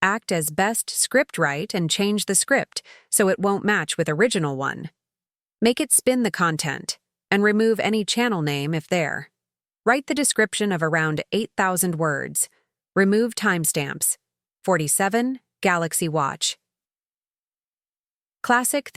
act as best scriptwrite and change the script so it won't match with original one. Make it spin the content, and remove any channel name if there. Write the description of around 8,000 words. Remove timestamps. 47, Galaxy Watch. Classic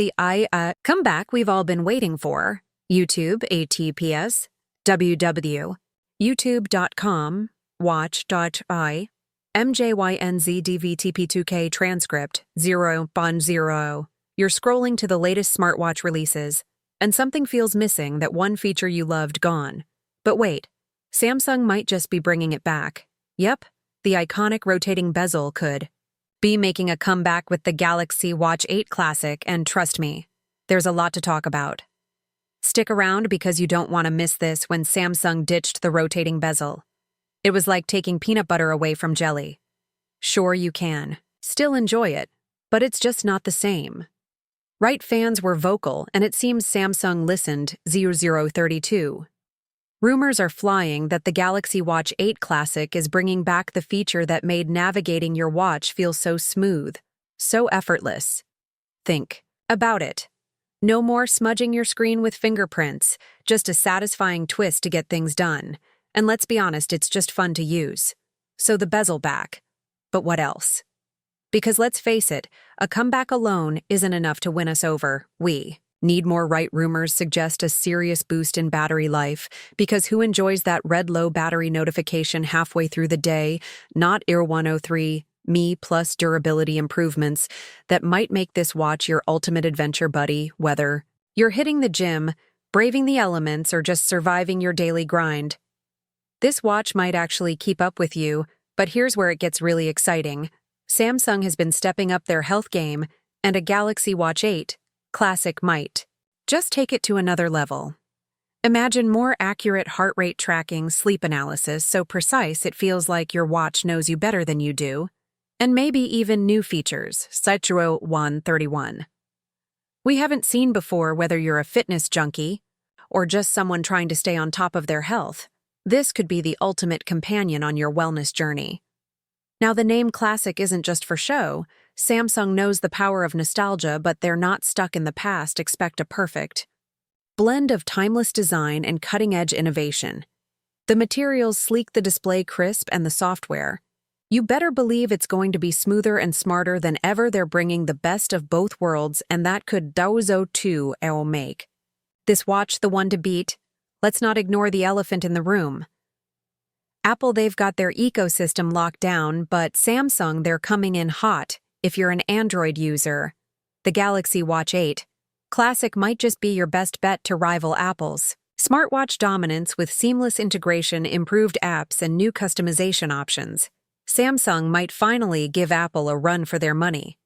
comeback we've all been waiting for. YouTube, ATPS, www, youtube.com, watch.I, MJYNZDVTP2K transcript, 0.0. You're scrolling to the latest smartwatch releases, and something feels missing, that one feature you loved gone. But wait, Samsung might just be bringing it back. Yep, the iconic rotating bezel could be making a comeback with the Galaxy Watch 8 Classic, and trust me, there's a lot to talk about. Stick around because you don't want to miss this when Samsung ditched the rotating bezel. It was like taking peanut butter away from jelly. Sure, you can still enjoy it, but it's just not the same. Right, fans were vocal, and it seems Samsung listened. 0032. Rumors are flying that the Galaxy Watch 8 Classic is bringing back the feature that made navigating your watch feel so smooth, so effortless. Think about it. No more smudging your screen with fingerprints, just a satisfying twist to get things done. And let's be honest, it's just fun to use. So the bezel back. But what else? Because let's face it, a comeback alone isn't enough to win us over. We need more. Right, rumors suggest a serious boost in battery life, because who enjoys that red low battery notification halfway through the day? Not IR 103, me plus durability improvements that might make this watch your ultimate adventure buddy, whether you're hitting the gym, braving the elements, or just surviving your daily grind. This watch might actually keep up with you, but here's where it gets really exciting. Samsung has been stepping up their health game, and a Galaxy Watch 8 Classic might just take it to another level. Imagine more accurate heart rate tracking, sleep analysis so precise it feels like your watch knows you better than you do, and maybe even new features, Citro 131. We haven't seen before. Whether you're a fitness junkie or just someone trying to stay on top of their health, this could be the ultimate companion on your wellness journey. Now, the name Classic isn't just for show. Samsung knows the power of nostalgia, but they're not stuck in the past. Expect a perfect blend of timeless design and cutting-edge innovation. The materials sleek, the display crisp, and the software. You better believe it's going to be smoother and smarter than ever. They're bringing the best of both worlds, and that could make this watch the one to beat. Let's not ignore the elephant in the room. Apple, they've got their ecosystem locked down, but Samsung, they're coming in hot. If you're an Android user, the Galaxy Watch 8 Classic might just be your best bet to rival Apple's smartwatch dominance. With seamless integration, improved apps, and new customization options, Samsung might finally give Apple a run for their money.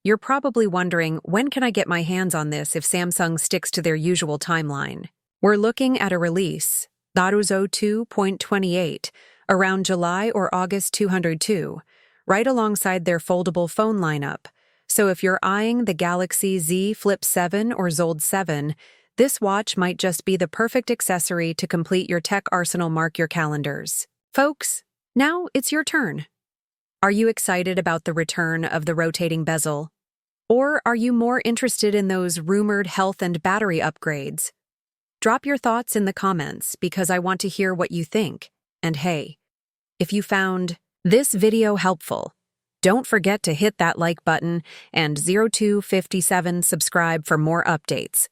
You're probably wondering, when can I get my hands on this if Samsung sticks to their usual timeline? We're looking at a release, 2.28, around July or August 202, right alongside their foldable phone lineup. So if you're eyeing the Galaxy Z Flip 7 or Zold 7, this watch might just be the perfect accessory to complete your tech arsenal. Mark your calendars. Folks, now it's your turn. Are you excited about the return of the rotating bezel? Or are you more interested in those rumored health and battery upgrades? Drop your thoughts in the comments because I want to hear what you think. And hey, if you found this video helpful, don't forget to hit that like button and 0257 subscribe for more updates.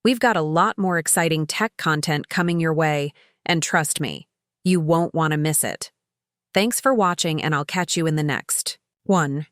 We've got a lot more exciting tech content coming your way, and trust me, you won't want to miss it. Thanks for watching, and I'll catch you in the next one.